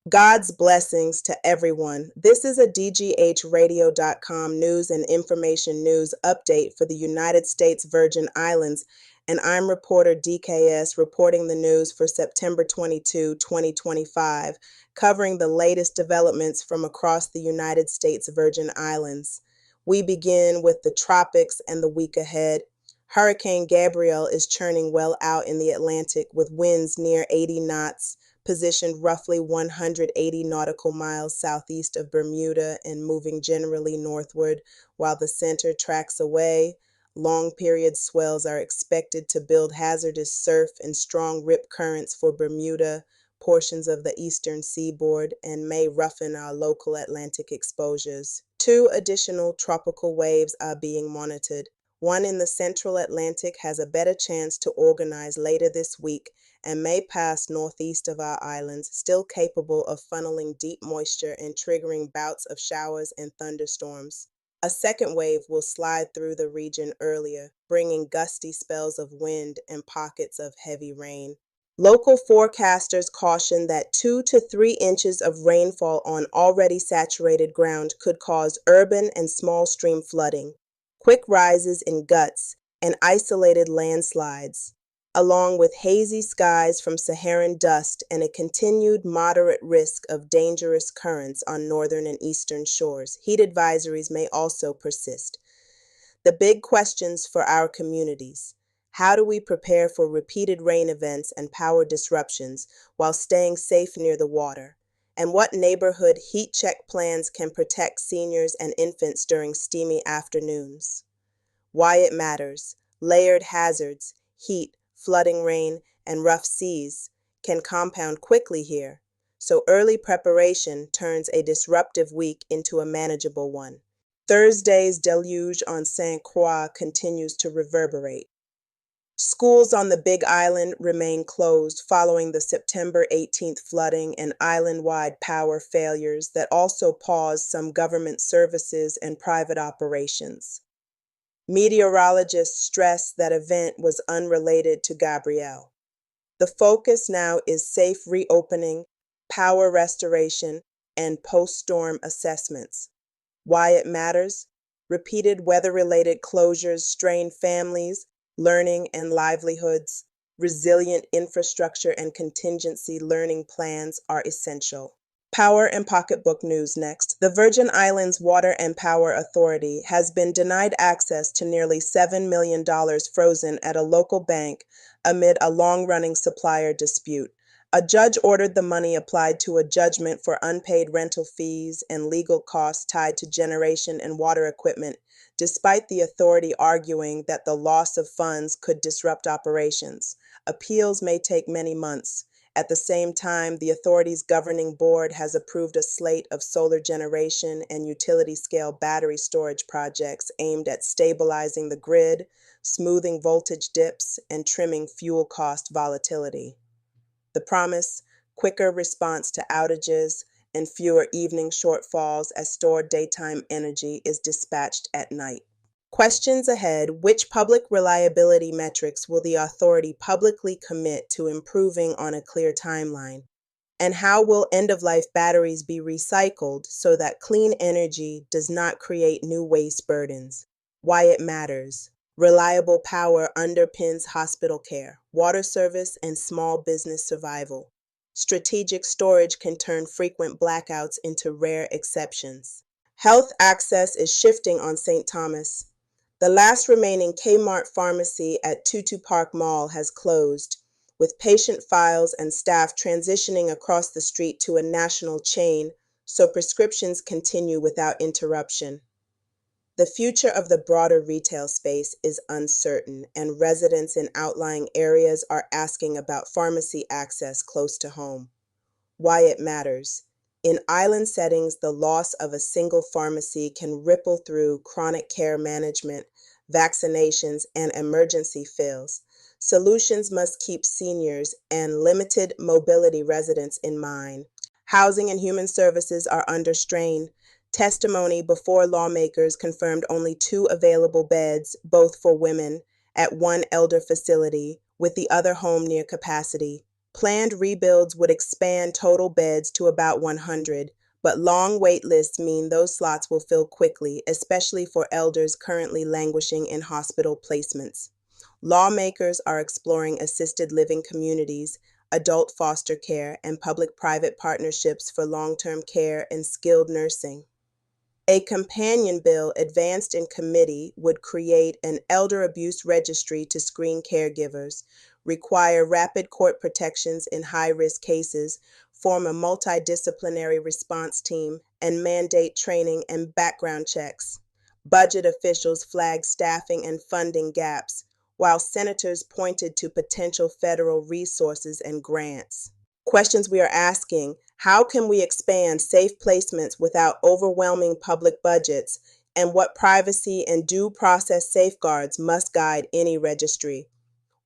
God's blessings to everyone. This is a DGHradio.com news and information news update for the United States Virgin Islands, and I'm reporter DKS reporting the news for September 22, 2025, covering the latest developments from across the United States Virgin Islands. We begin with the tropics and the week ahead. Hurricane Gabrielle is churning well out in the Atlantic with winds near 80 knots, positioned roughly 180 nautical miles southeast of Bermuda and moving generally northward, while the center tracks away. Long-period swells are expected to build hazardous surf and strong rip currents for Bermuda, portions of the eastern seaboard, and may roughen our local Atlantic exposures. Two additional tropical waves are being monitored. One in the central Atlantic has a better chance to organize later this week and may pass northeast of our islands, still capable of funneling deep moisture and triggering bouts of showers and thunderstorms. A second wave will slide through the region earlier, bringing gusty spells of wind and pockets of heavy rain. Local forecasters caution that 2 to 3 inches of rainfall on already saturated ground could cause urban and small stream flooding, quick rises in guts, and isolated landslides, along with hazy skies from Saharan dust and a continued moderate risk of dangerous currents on northern and eastern shores. Heat advisories may also persist. The big questions for our communities: how do we prepare for repeated rain events and power disruptions while staying safe near the water? And what neighborhood heat check plans can protect seniors and infants during steamy afternoons? Why it matters: layered hazards, heat, flooding rain, and rough seas can compound quickly here, so early preparation turns a disruptive week into a manageable one. Thursday's deluge on St. Croix continues to reverberate. Schools on the Big Island remain closed following the September 18th flooding and island-wide power failures that also paused some government services and private operations. Meteorologists stress that event was unrelated to Gabrielle. The focus now is safe reopening, power restoration, and post-storm assessments. Why it matters: repeated weather-related closures strain families, learning, and livelihoods. Resilient infrastructure and contingency learning plans are essential. Power and pocketbook news next. The Virgin Islands Water and Power Authority has been denied access to nearly $7 million frozen at a local bank amid a long-running supplier dispute. A judge ordered the money applied to a judgment for unpaid rental fees and legal costs tied to generation and water equipment, despite the authority arguing that the loss of funds could disrupt operations. Appeals may take many months. At the same time, the authority's governing board has approved a slate of solar generation and utility-scale battery storage projects aimed at stabilizing the grid, smoothing voltage dips, and trimming fuel cost volatility. The promise: quicker response to outages and fewer evening shortfalls as stored daytime energy is dispatched at night. Questions ahead: which public reliability metrics will the authority publicly commit to improving on a clear timeline? And how will end-of-life batteries be recycled so that clean energy does not create new waste burdens? Why it matters: reliable power underpins hospital care, water service, and small business survival. Strategic storage can turn frequent blackouts into rare exceptions. Health access is shifting on St. Thomas. The last remaining Kmart pharmacy at Tutu Park Mall has closed, with patient files and staff transitioning across the street to a national chain so prescriptions continue without interruption. The future of the broader retail space is uncertain, and residents in outlying areas are asking about pharmacy access close to home. Why it matters: in island settings, the loss of a single pharmacy can ripple through chronic care management, vaccinations, and emergency fills. Solutions must keep seniors and limited mobility residents in mind. Housing and Human Services are under strain. Testimony before lawmakers confirmed only 2 available beds, both for women, at one elder facility, with the other home near capacity. Planned rebuilds would expand total beds to about 100, but long wait lists mean those slots will fill quickly, especially for elders currently languishing in hospital placements. Lawmakers are exploring assisted living communities, adult foster care, and public-private partnerships for long-term care and skilled nursing. A companion bill advanced in committee would create an elder abuse registry to screen caregivers, require rapid court protections in high-risk cases, form a multidisciplinary response team, and mandate training and background checks. Budget officials flagged staffing and funding gaps, while senators pointed to potential federal resources and grants. Questions we are asking: how can we expand safe placements without overwhelming public budgets? And what privacy and due process safeguards must guide any registry?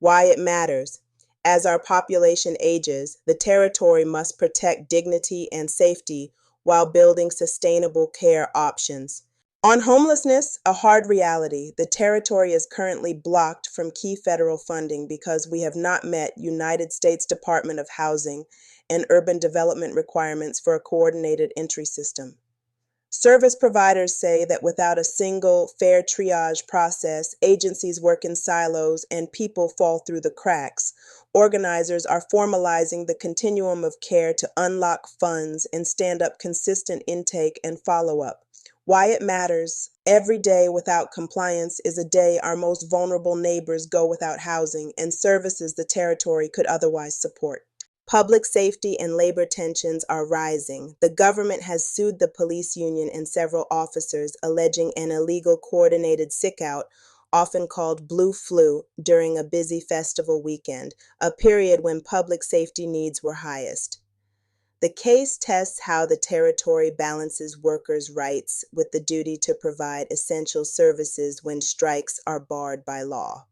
Why it matters. As our population ages, the territory must protect dignity and safety while building sustainable care options. On homelessness, a hard reality. The territory is currently blocked from key federal funding because we have not met United States Department of Housing and Urban Development requirements for a coordinated entry system. Service providers say that without a single, fair triage process, agencies work in silos and people fall through the cracks. Organizers are formalizing the continuum of care to unlock funds and stand up consistent intake and follow-up. Why it matters. Every day without compliance is a day our most vulnerable neighbors go without housing and services the territory could otherwise support. Public safety and labor tensions are rising. The government has sued the police union and several officers, alleging an illegal coordinated sick-out, often called Blue Flu, during a busy festival weekend, a period when public safety needs were highest. The case tests how the territory balances workers' rights with the duty to provide essential services when strikes are barred by law.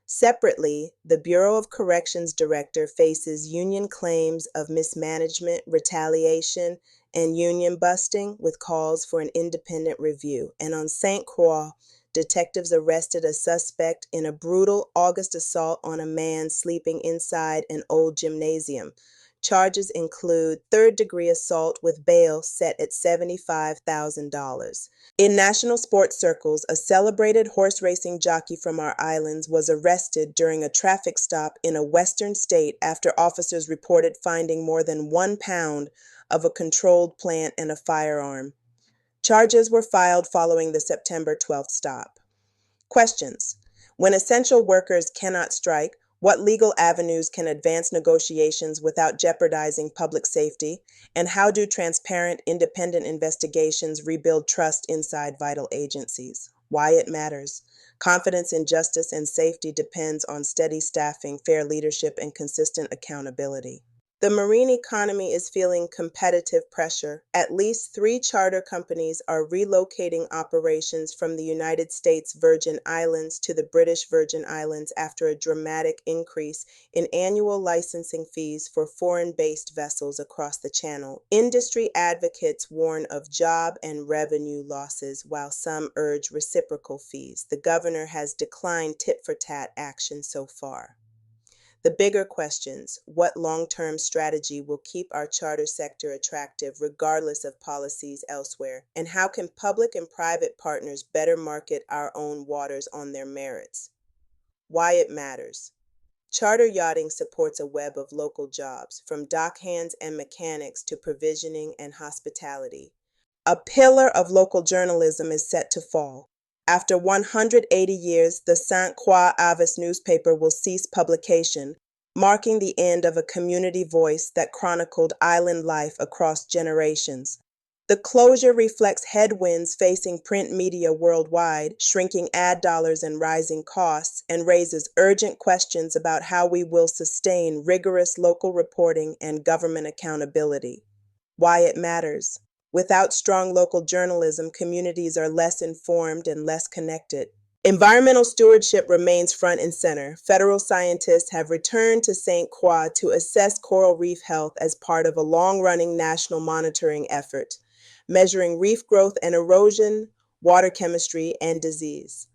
Separately, the Bureau of Corrections director faces union claims of mismanagement, retaliation, and union busting with calls for an independent review. And on St. Croix, detectives arrested a suspect in a brutal August assault on a man sleeping inside an old gymnasium. Charges include third-degree assault with bail set at $75,000. In national sports circles, a celebrated horse racing jockey from our islands was arrested during a traffic stop in a western state after officers reported finding more than 1 pound of a controlled plant and a firearm. Charges were filed following the September 12th stop. Questions. When essential workers cannot strike, what legal avenues can advance negotiations without jeopardizing public safety? And how do transparent, independent investigations rebuild trust inside vital agencies? Why it matters. Confidence in justice and safety depends on steady staffing, fair leadership, and consistent accountability. The marine economy is feeling competitive pressure. At least 3 charter companies are relocating operations from the United States Virgin Islands to the British Virgin Islands after a dramatic increase in annual licensing fees for foreign-based vessels across the channel. Industry advocates warn of job and revenue losses, while some urge reciprocal fees. The governor has declined tit-for-tat action so far. The bigger questions: what long-term strategy will keep our charter sector attractive regardless of policies elsewhere? And how can public and private partners better market our own waters on their merits? Why it matters. Charter yachting supports a web of local jobs, from dockhands and mechanics to provisioning and hospitality. A pillar of local journalism is set to fall. After 180 years, the St. Croix Avis newspaper will cease publication, marking the end of a community voice that chronicled island life across generations. The closure reflects headwinds facing print media worldwide, shrinking ad dollars and rising costs, and raises urgent questions about how we will sustain rigorous local reporting and government accountability. Why it matters. Without strong local journalism, communities are less informed and less connected. Environmental stewardship remains front and center. Federal scientists have returned to St. Croix to assess coral reef health as part of a long-running national monitoring effort, measuring reef growth and erosion, water chemistry, and disease.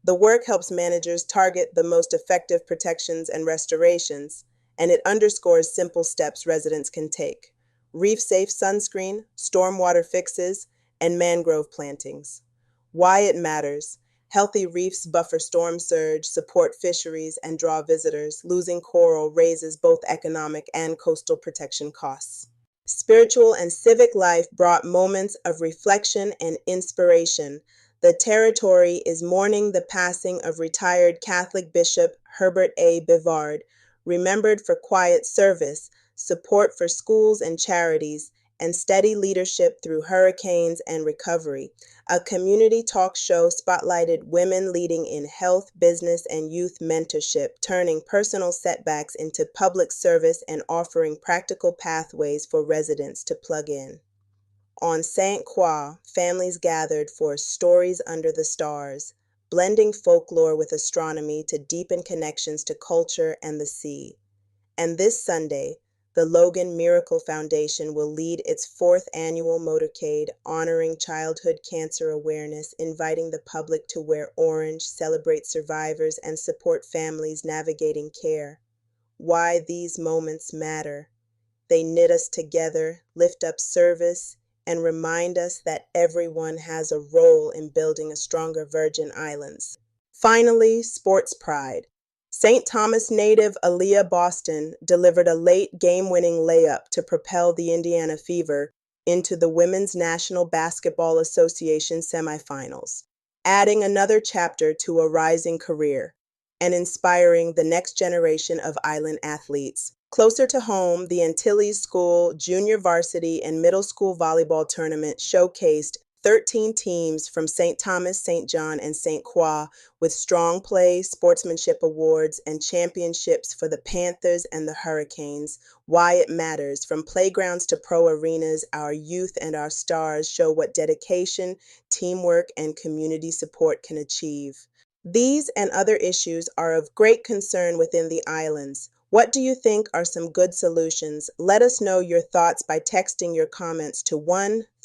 The work helps managers target the most effective protections and restorations, and it underscores simple steps residents can take: reef-safe sunscreen, stormwater fixes, and mangrove plantings. Why it matters. Healthy reefs buffer storm surge, support fisheries, and draw visitors. Losing coral raises both economic and coastal protection costs. Spiritual and civic life brought moments of reflection and inspiration. The territory is mourning the passing of retired Catholic Bishop Herbert A. Bivard, remembered for quiet service, support for schools and charities, and steady leadership through hurricanes and recovery. A community talk show spotlighted women leading in health, business, and youth mentorship, turning personal setbacks into public service and offering practical pathways for residents to plug in. On St. Croix, families gathered for Stories Under the Stars, blending folklore with astronomy to deepen connections to culture and the sea. And this Sunday, the Logan Miracle Foundation will lead its 4th annual motorcade honoring childhood cancer awareness, inviting the public to wear orange, celebrate survivors, and support families navigating care. Why these moments matter. They knit us together, lift up service, and remind us that everyone has a role in building a stronger Virgin Islands. Finally, sports pride. St. Thomas native Aaliyah Boston delivered a late game-winning layup to propel the Indiana Fever into the Women's National Basketball Association semifinals, adding another chapter to a rising career and inspiring the next generation of island athletes. Closer to home, the Antilles School Junior Varsity and Middle School Volleyball Tournament showcased 13 teams from St. Thomas, St. John, and St. Croix with strong play, sportsmanship awards, and championships for the Panthers and the Hurricanes. Why it matters. From playgrounds to pro arenas, our youth and our stars show what dedication, teamwork, and community support can achieve. These and other issues are of great concern within the islands. What do you think are some good solutions? Let us know your thoughts by texting your comments to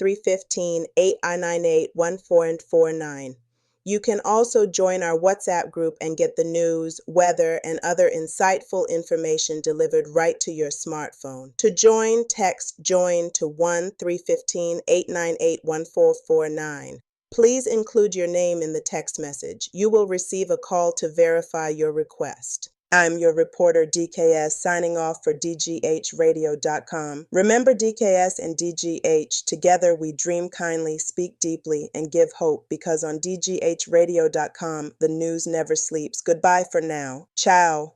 1-315-898-1449. You can also join our WhatsApp group and get the news, weather, and other insightful information delivered right to your smartphone. To join, text JOIN to 1-315-898-1449. Please include your name in the text message. You will receive a call to verify your request. I'm your reporter, DKS, signing off for DGHradio.com. Remember DKS and DGH, together we dream kindly, speak deeply, and give hope, because on DGHradio.com, the news never sleeps. Goodbye for now. Ciao.